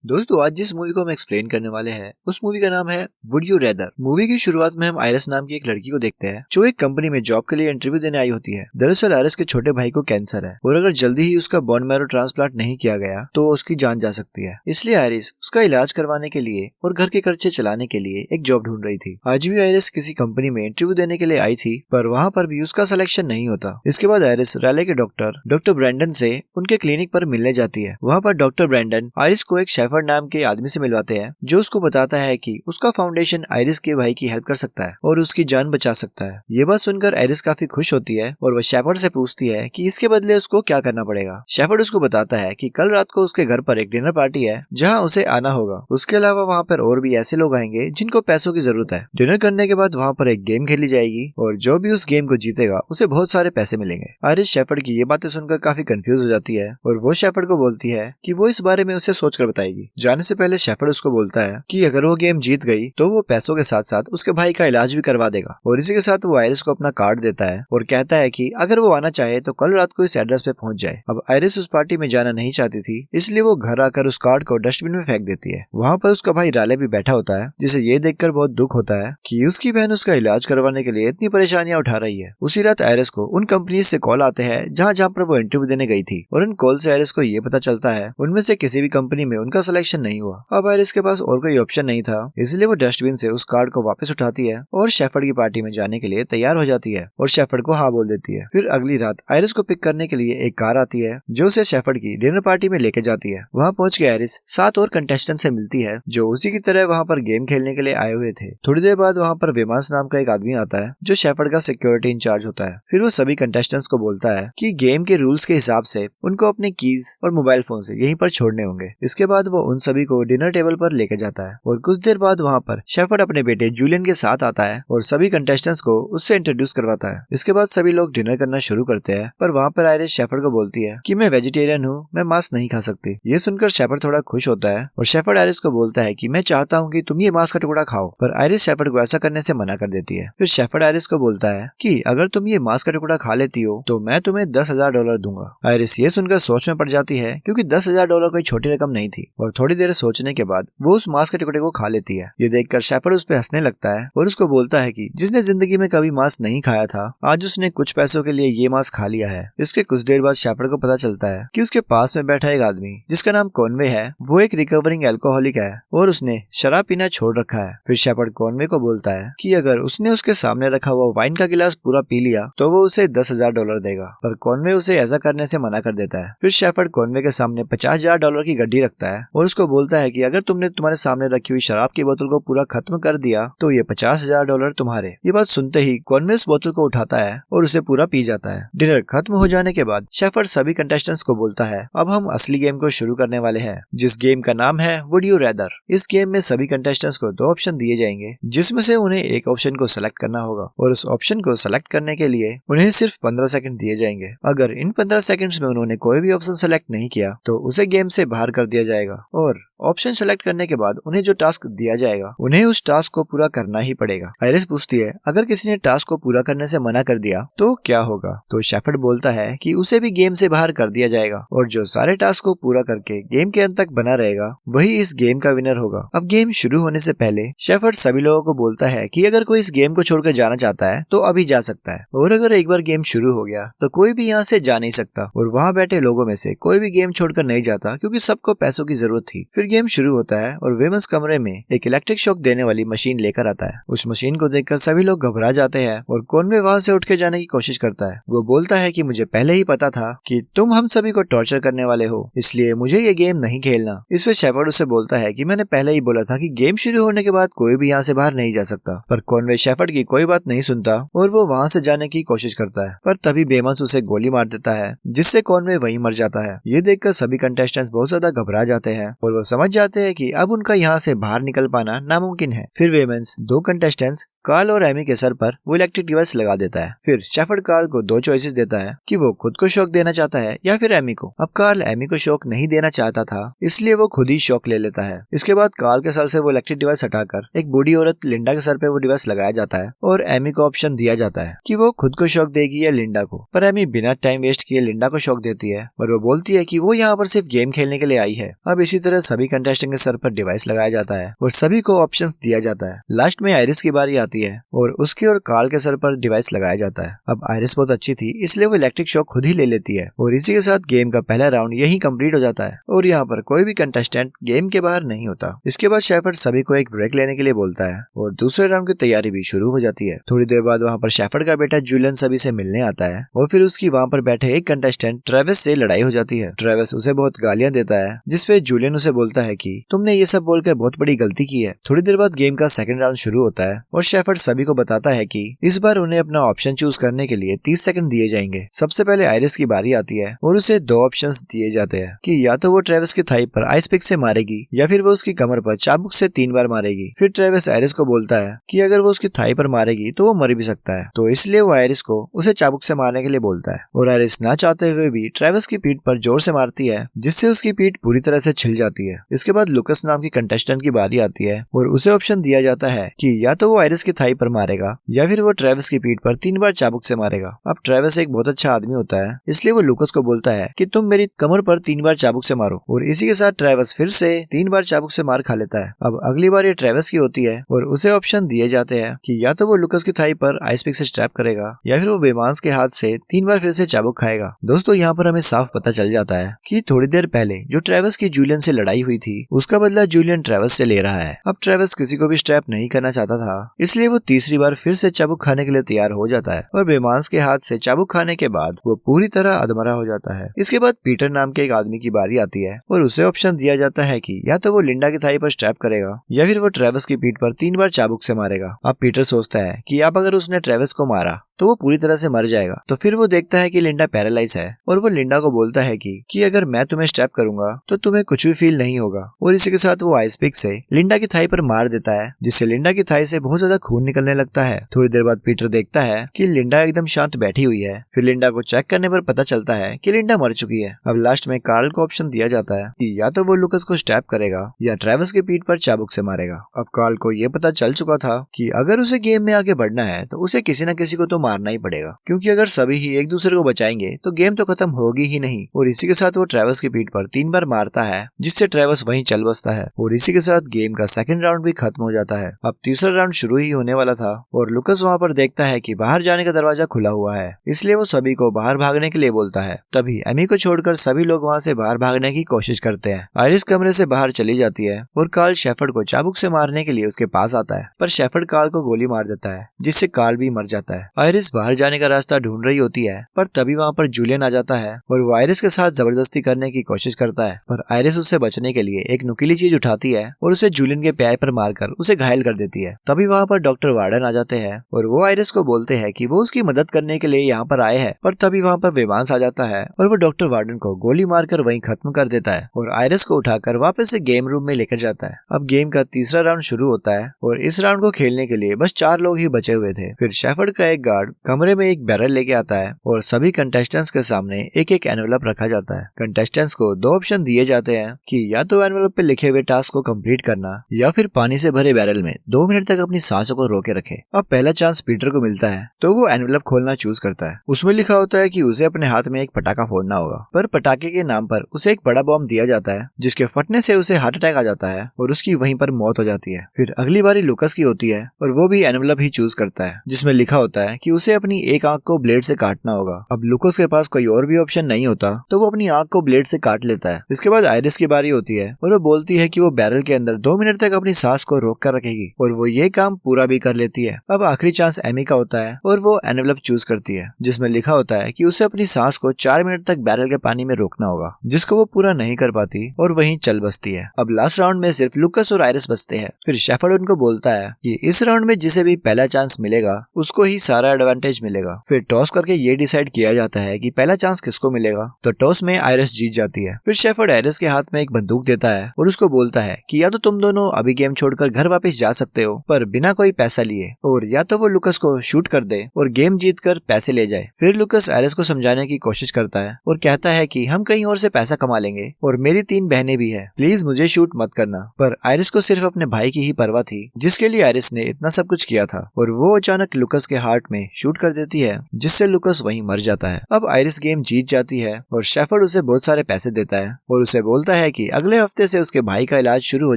दोस्तों आज जिस मूवी को हम एक्सप्लेन करने वाले हैं उस मूवी का नाम है वुड यू रेदर। मूवी की शुरुआत में हम आयरिस नाम की एक लड़की को देखते हैं जो एक कंपनी में जॉब के लिए इंटरव्यू देने आई होती है। दरअसल आयरिस के छोटे भाई को कैंसर है और अगर जल्दी ही उसका बोन मैरो ट्रांसप्लांट नहीं किया गया तो उसकी जान जा सकती है। इसलिए आयरिस उसका इलाज करवाने के लिए और घर के खर्चे चलाने के लिए एक जॉब ढूंढ रही थी। आज भी आयरिस किसी कंपनी में इंटरव्यू देने के लिए आई थी पर वहाँ पर भी उसका सिलेक्शन नहीं होता। इसके बाद आयरिस रैले के डॉक्टर ब्रैंडन से उनके क्लिनिक पर मिलने जाती है। वहाँ पर डॉक्टर ब्रैंडन आयरिस को एक शेफर्ड नाम के आदमी से मिलवाते हैं जो उसको बताता है कि उसका फाउंडेशन आयरिस के भाई की हेल्प कर सकता है और उसकी जान बचा सकता है। ये बात सुनकर आयरिस काफी खुश होती है और वह शेफर्ड से पूछती है कि इसके बदले उसको क्या करना पड़ेगा। शेफर्ड उसको बताता है कि कल रात को उसके घर पर एक डिनर पार्टी है जहाँ उसे आना होगा। उसके अलावा वहाँ पर और भी ऐसे लोग आएंगे जिनको पैसों की जरूरत है। डिनर करने के बाद वहाँ पर एक गेम खेली जाएगी और जो भी उस गेम को जीतेगा उसे बहुत सारे पैसे मिलेंगे। आयरिस शेफर्ड की ये बातें सुनकर काफी कंफ्यूज हो जाती है और वो शेफर्ड को बोलती है कि वो इस बारे में उसे सोचकर बताएगी। जाने से पहले शेफर्ड उसको बोलता है कि अगर वो गेम जीत गई तो वो पैसों के साथ साथ उसके भाई का इलाज भी करवा देगा और इसी के साथ वो आयरिस को अपना कार्ड देता है और कहता है कि अगर वो आना चाहे तो कल रात को इस एड्रेस पे पहुंच जाए। अब आयरिस उस पार्टी में जाना नहीं चाहती थी इसलिए वो घर आकर उस कार्ड को डस्टबिन में फेंक देती है। वहाँ पर उसका भाई राले भी बैठा होता है जिसे ये देखकर बहुत दुख होता है कि उसकी बहन उसका इलाज करवाने के लिए इतनी परेशानियां उठा रही है। उसी रात आयरिस को उन कंपनी से कॉल आते हैं जहाँ पर वो इंटरव्यू देने गई थी और उन कॉल से आयरिस को ये पता चलता है उनमें से किसी भी कंपनी में उनका सिलेक्शन नहीं हुआ। अब आयरिस के पास और कोई ऑप्शन नहीं था इसलिए वो डस्टबिन से उस कार्ड को वापस उठाती है और शेफर्ड की पार्टी में जाने के लिए तैयार हो जाती है और शेफर्ड को हाँ बोल देती है। फिर अगली रात आयरिस को पिक करने के लिए एक कार आती है जो उसे शेफर्ड की डिनर पार्टी में लेके जाती है। वहाँ पहुँच के आयरिस 7 और कंटेस्टेंट से मिलती है जो उसी की तरह वहाँ पर गेम खेलने के लिए आए हुए थे। थोड़ी देर बाद वहाँ पर वेमांस नाम का एक आदमी आता है जो शेफर्ड का सिक्योरिटी इंचार्ज होता है। फिर वो सभी कंटेस्टेंट्स को बोलता है कि गेम के रूल्स के हिसाब से उनको अपने कीज और मोबाइल फोन से यहीं पर छोड़ने होंगे। इसके बाद वो उन सभी को डिनर टेबल पर लेके जाता है और कुछ देर बाद वहाँ पर शेफर्ड अपने बेटे जूलियन के साथ आता है और सभी कंटेस्टेंट्स को उससे इंट्रोड्यूस करवाता है। इसके बाद सभी लोग डिनर करना शुरू करते हैं पर वहाँ पर आयरिस शेफर्ड को बोलती है कि मैं वेजिटेरियन हूँ, मैं मांस नहीं खा सकती। ये सुनकर शेफर्ड थोड़ा खुश होता है और शेफर्ड आयरिस को बोलता है कि मैं चाहता हूँ कि तुम ये मांस का टुकड़ा खाओ, पर आयरिस शेफर्ड को ऐसा करने से मना कर देती है। फिर शेफर्ड आयरिस को बोलता है कि अगर तुम ये मांस का टुकड़ा खा लेती हो तो मैं तुम्हें $10,000 दूंगा। आयरिस ये सुनकर सोच में पड़ जाती है क्योंकि $10,000 कोई छोटी रकम नहीं थी और थोड़ी देर सोचने के बाद वो उस मांस के टुकड़े को खा लेती है। ये देखकर शेफर्ड उस पर हंसने लगता है और उसको बोलता है कि जिसने जिंदगी में कभी मांस नहीं खाया था आज उसने कुछ पैसों के लिए ये मांस खा लिया है। इसके कुछ देर बाद शेफर्ड को पता चलता है कि उसके पास में बैठा एक आदमी जिसका नाम कॉनवे है वो एक रिकवरिंग अल्कोहलिक है और उसने शराब पीना छोड़ रखा है। फिर शेफर्ड कॉनवे को बोलता है कि अगर उसने उसके सामने रखा हुआ वाइन का गिलास पूरा पी लिया तो वो उसे $10,000 देगा, पर कॉनवे उसे ऐसा करने से मना कर देता है। फिर शेफर्ड कॉनवे के सामने $50,000 की गड्डी रखता है और उसको बोलता है कि अगर तुमने तुम्हारे सामने रखी हुई शराब की बोतल को पूरा खत्म कर दिया तो ये $50,000 तुम्हारे। ये बात सुनते ही कॉनवे उस बोतल को उठाता है और उसे पूरा पी जाता है। डिनर खत्म हो जाने के बाद शेफर्ड सभी कंटेस्टेंट्स को बोलता है अब हम असली गेम को शुरू करने वाले हैं जिस गेम का नाम है वुड यू रेदर। इस गेम में सभी कंटेस्टेंट्स को 2 ऑप्शन दिए जाएंगे जिसमें से उन्हें एक ऑप्शन को सेलेक्ट करना होगा और उस ऑप्शन को सेलेक्ट करने के लिए उन्हें सिर्फ 15 सेकंड दिए जाएंगे। अगर इन 15 सेकंड्स में उन्होंने कोई भी ऑप्शन सेलेक्ट नहीं किया तो उसे गेम से बाहर कर दिया जाएगा और ऑप्शन सेलेक्ट करने के बाद उन्हें जो टास्क दिया जाएगा उन्हें उस टास्क को पूरा करना ही पड़ेगा। आयरिस पूछती है अगर किसी ने टास्क को पूरा करने से मना कर दिया तो क्या होगा, तो शेफर्ड बोलता है कि उसे भी गेम से बाहर कर दिया जाएगा और जो सारे टास्क को पूरा करके गेम के अंत तक बना रहेगा वही इस गेम का विनर होगा। अब गेम शुरू होने से पहले शेफर्ड सभी लोगों को बोलता है कि अगर कोई इस गेम को छोड़कर जाना चाहता है तो अभी जा सकता है और अगर एक बार गेम शुरू हो गया तो कोई भी यहाँ से जा नहीं सकता। और वहाँ बैठे लोगों में से कोई भी गेम छोड़कर नहीं जाता क्योंकि सबको पैसों की जरूरत थी। फिर गेम शुरू होता है और वेमंस कमरे में एक इलेक्ट्रिक शॉक देने वाली मशीन लेकर आता है। उस मशीन को देखकर सभी लोग घबरा जाते हैं और कॉनवे वहाँ से उठ के जाने की कोशिश करता है। वो बोलता है कि मुझे पहले ही पता था कि तुम हम सभी को टॉर्चर करने वाले हो, इसलिए मुझे ये गेम नहीं खेलना। इस पे शेफर्ड उससे बोलता है कि मैंने पहले ही बोला था कि गेम शुरू होने के बाद कोई भी यहाँ से बाहर नहीं जा सकता, पर कॉनवे शेफर्ड की कोई बात नहीं सुनता और वो वहाँ से जाने की कोशिश करता है। पर तभी वेमंस उसे गोली मार देता है जिससे कॉनवे वहीं मर जाता है। ये देखकर सभी कंटेस्टेंट्स बहुत ज्यादा घबरा जाते हैं और वो समझ जाते हैं कि अब उनका यहाँ से बाहर निकल पाना नामुमकिन है। फिर वेमंस 2 कंटेस्टेंट्स कार्ल और एमी के सर पर वो इलेक्ट्रिक डिवाइस लगा देता है। फिर शेफर्ड कार्ल को दो चॉइसेस देता है कि वो खुद को शॉक देना चाहता है या फिर एमी को। अब कार्ल एमी को शॉक नहीं देना चाहता था, इसलिए वो खुद ही शॉक ले लेता है। इसके बाद कार्ल के सर से वो इलेक्ट्रिक डिवाइस हटाकर एक बूढ़ी औरत लिंडा के सर पे वो डिवाइस लगाया जाता है और एमी को ऑप्शन दिया जाता है कि वो खुद को शॉक देगी या लिंडा को। पर एमी बिना टाइम वेस्ट किए लिंडा को शॉक देती है और वो बोलती है कि वो यहाँ पर सिर्फ गेम खेलने के लिए आई है। अब इसी तरह सभी कंटेस्टेंट के सर पर डिवाइस लगाया जाता है और सभी को ऑप्शन दिया जाता है। लास्ट में आयरिस की बारी आती है और उसके और कार्ल के सर पर डिवाइस लगाया जाता है। अब आयरिस बहुत अच्छी थी, इसलिए वो इलेक्ट्रिक शॉक खुद ही ले लेती है और इसी के साथ गेम का पहला राउंड यही कंप्लीट हो जाता है और यहाँ पर कोई भी कंटेस्टेंट गेम के बाहर नहीं होता। इसके बाद शेफर्ड सभी को एक ब्रेक लेने के लिए बोलता है और दूसरे राउंड की तैयारी भी शुरू हो जाती है। थोड़ी देर बाद वहाँ पर शेफर्ड का बेटा जूलियन सभी से मिलने आता है और फिर उसकी वहाँ पर बैठे एक कंटेस्टेंट ट्रेविस से लड़ाई हो जाती है। ट्रेविस उसे बहुत गालियां देता है, जिसपे जूलियन उसे बोलता है कि तुमने ये सब बोलकर बहुत बड़ी गलती की है। थोड़ी देर बाद गेम का सेकंड राउंड शुरू होता है और शेफर्ड सभी को बताता है कि इस बार उन्हें अपना ऑप्शन चूज करने के लिए 30 सेकंड दिए जाएंगे। सबसे पहले आयरिस की बारी आती है और उसे दो ऑप्शंस दिए जाते हैं कि या तो वो ट्रेविस की थाई पर आइस पिक से मारेगी या फिर वो उसकी कमर पर चाबुक से 3 बार मारेगी। फिर ट्रेविस आयरिस को बोलता है कि अगर वो उसकी थाई पर मारेगी तो वो मर भी सकता है, तो इसलिए वो आयरिस को उसे चाबुक से मारने के लिए बोलता है और आयरिस ना चाहते हुए भी ट्रेविस की पीठ पर जोर से मारती है, जिससे उसकी पीठ पूरी तरह से छिल जाती है। इसके बाद लुकस नाम की कंटेस्टेंट की बारी आती है और उसे ऑप्शन दिया जाता है कि या तो वो आयरिस की थाई पर मारेगा या फिर वो ट्रेविस की पीठ पर 3 बार चाबुक से मारेगा। अब ट्रेविस एक बहुत अच्छा आदमी होता है, इसलिए वो लुकस को बोलता है कि तुम मेरी कमर पर 3 बार चाबुक से मारो और इसी के साथ ट्रेविस फिर से 3 बार चाबुक से मार खा लेता है। अब अगली बार ये ट्रेविस की होती है और उसे ऑप्शन दिए जाते हैं कि या तो वो लुकस की थाई पर आइस पिक से स्ट्रैप करेगा या फिर वो बेमांस के हाथ से 3 बार फिर से चाबुक खाएगा। दोस्तों यहाँ पर हमें साफ पता चल जाता है कि थोड़ी देर पहले जो ट्रेविस की जूलियन से लड़ाई हुई थी उसका बदला जूलियन ट्रेविस से ले रहा है। अब ट्रेविस किसी को भी स्ट्रैप नहीं करना चाहता था, इसलिए वो तीसरी बार फिर से चाबुक खाने के लिए तैयार हो जाता है और बेमांस के हाथ से चाबुक खाने के बाद वो पूरी तरह अधमरा हो जाता है। इसके बाद पीटर नाम के एक आदमी की बारी आती है और उसे ऑप्शन दिया जाता है कि या तो वो लिंडा की थाई पर स्ट्रैप करेगा या फिर वो ट्रेविस की पीठ पर 3 बार चाबुक से मारेगा। अब पीटर सोचता है कि अब अगर उसने ट्रेविस को मारा तो वो पूरी तरह से मर जाएगा, तो फिर वो देखता है कि लिंडा पैरालाइज है और वो लिंडा को बोलता है कि अगर मैं तुम्हें स्ट्रैप करूंगा तो तुम्हें कुछ भी फील नहीं होगा और इसी के साथ वो आइस पिक से लिंडा की थाई पर मार देता है, जिससे लिंडा की थाई से बहुत ज्यादा खून निकलने लगता है। थोड़ी देर बाद पीटर देखता है कि लिंडा एकदम शांत बैठी हुई है। फिर लिंडा को चेक करने पर पता चलता है कि लिंडा मर चुकी है। अब लास्ट में कार्ल को ऑप्शन दिया जाता है कि या तो वो लुकस को स्ट्रैप करेगा या ट्रेविस की पीठ पर चाबुक से मारेगा। अब कार्ल को ये पता चल चुका था कि अगर उसे गेम में आगे बढ़ना है तो उसे किसी न किसी को तो मारना ही पड़ेगा, क्योंकि अगर सभी ही एक दूसरे को बचाएंगे तो गेम तो खत्म होगी ही नहीं। और इसी के साथ वो ट्रेविस की पीठ पर 3 बार मारता है, जिससे ट्रेविस वहीं चल बसता है और इसी के साथ गेम का सेकंड राउंड भी खत्म हो जाता है। अब तीसरा राउंड शुरू ही होने वाला था और लुकस वहाँ पर देखता है कि बाहर जाने का दरवाजा खुला हुआ है, इसलिए वो सभी को बाहर भागने के लिए बोलता है। तभी एमी को छोड़कर सभी लोग वहाँ से बाहर भागने की कोशिश करते हैं। आयरिस कमरे से बाहर चली जाती है और कार्ल शेफर्ड को चाबुक से मारने के लिए उसके पास आता है, पर शेफर्ड कार्ल को गोली मार देता है, जिससे कार्ल भी मर जाता है। आयरिस बाहर जाने का रास्ता ढूंढ रही होती है, पर तभी वहाँ पर जूलियन आ जाता है और वो आयरिस के साथ जबरदस्ती करने की कोशिश करता है, पर आयरिस उससे बचने के लिए एक नुकीली चीज उठाती है और उसे जूलियन के पैर पर मारकर उसे घायल कर देती है। तभी वहाँ पर डॉक्टर वार्डन आ जाते हैं और वो आयरिस को बोलते हैं कि वो उसकी मदद करने के लिए यहाँ पर आए हैं, पर तभी वहाँ पर वेमांस आ जाता है और वो डॉक्टर वार्डन को गोली मारकर वहीं खत्म कर देता है और आयरिस को उठाकर वापस से गेम रूम में लेकर जाता है। अब गेम का तीसरा राउंड शुरू होता है और इस राउंड को खेलने के लिए बस 4 लोग ही बचे हुए थे। फिर शेफर्ड का एक गार्ड कमरे में एक बैरल लेके आता है और सभी कंटेस्टेंट्स के सामने एक एक एनवेलप रखा जाता है। कंटेस्टेंट्स को 2 ऑप्शन दिए जाते हैं कि या तो एनवेलप पे लिखे हुए टास्क को कंप्लीट करना या फिर पानी से भरे बैरल में 2 मिनट तक अपनी सांसों को रोके रखे। अब पहला चांस पीटर को मिलता है तो वो एनवेलप खोलना चूज करता है। उसमें लिखा होता है कि उसे अपने हाथ में एक पटाखा फोड़ना होगा, पर पटाखे के नाम पर उसे एक बड़ा बॉम्ब दिया जाता है, जिसके फटने से उसे हार्ट अटैक आ जाता है और उसकी वहीं पर मौत हो जाती है। फिर अगली बारी लुकस की होती है और वो भी एनवेलप ही चूज करता है, जिसमें लिखा होता है कि उसे अपनी एक आंख को ब्लेड से काटना होगा। अब लुकस के पास कोई और भी ऑप्शन नहीं होता तो वो अपनी आंख को ब्लेड से काट लेता है। इसके बाद आयरिस की बारी होती है और वो बोलती है कि वो बैरल के अंदर 2 मिनट तक अपनी सांस को रोक कर रखेगी और वो ये काम पूरा भी कर लेती है। अब आखिरी चांस एमी का होता है और वो एनवेलप चूज करती है, जिसमें लिखा होता है कि उसे अपनी सांस को 4 मिनट तक बैरल के पानी में रोकना होगा, जिसको वो पूरा नहीं कर पाती और वहीं चल बसती है। अब लास्ट राउंड में सिर्फ लुकस और आयरिस बचते हैं। फिर शेफर्ड उनको बोलता है कि इस राउंड में जिसे भी पहला चांस मिलेगा उसको ही सारा एडवांटेज मिलेगा। फिर टॉस करके ये डिसाइड किया जाता है कि पहला चांस किसको मिलेगा। तो टॉस में आयरिस जीत जाती है। फिर शेफर्ड आयरिस के हाथ में एक बंदूक देता है और उसको बोलता है कि या तो तुम दोनों अभी गेम छोड़कर घर वापस जा सकते हो पर बिना कोई पैसा लिए, और या तो वो लुकस को शूट कर दे और गेम जीत कर पैसे ले जाए। फिर लुकस आयरिस को समझाने की कोशिश करता है और कहता है कि हम कहीं और से पैसा कमा लेंगे और मेरी 3 बहनें भी है, प्लीज मुझे शूट मत करना। पर आयरिस को सिर्फ अपने भाई की ही परवाह थी जिसके लिए आयरिस ने इतना सब कुछ किया था, और वो अचानक लुकस के हार्ट में शूट कर देती है जिससे लुकस वहीं मर जाता है। अब आयरिस गेम जीत जाती है और शेफर्ड उसे बहुत सारे पैसे देता है और उसे बोलता है कि अगले हफ्ते से उसके भाई का इलाज शुरू हो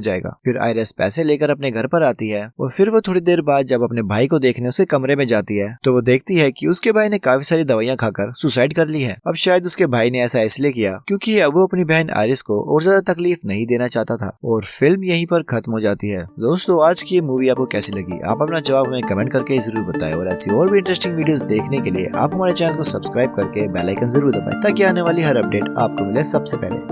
जाएगा। फिर आयरिस पैसे लेकर अपने घर पर आती है और फिर वो थोड़ी देर बाद जब अपने भाई को देखने उसके कमरे में जाती है तो वो देखती है कि उसके भाई ने काफी सारी दवाइयां खाकर सुसाइड कर ली है। अब शायद उसके भाई ने ऐसा इसलिए किया क्योंकि अब वो अपनी बहन आयरिस को और ज्यादा तकलीफ नहीं देना चाहता था, और फिल्म यहीं पर खत्म हो जाती है। दोस्तों, आज की ये मूवी आपको कैसी लगी? आप अपना जवाब हमें कमेंट करके जरूर बताएं, और ऐसी और भी इंटरेस्टिंग वीडियोस देखने के लिए आप हमारे चैनल को सब्सक्राइब करके बेल आइकन जरूर दबाएं ताकि आने वाली हर अपडेट आपको मिले सबसे पहले।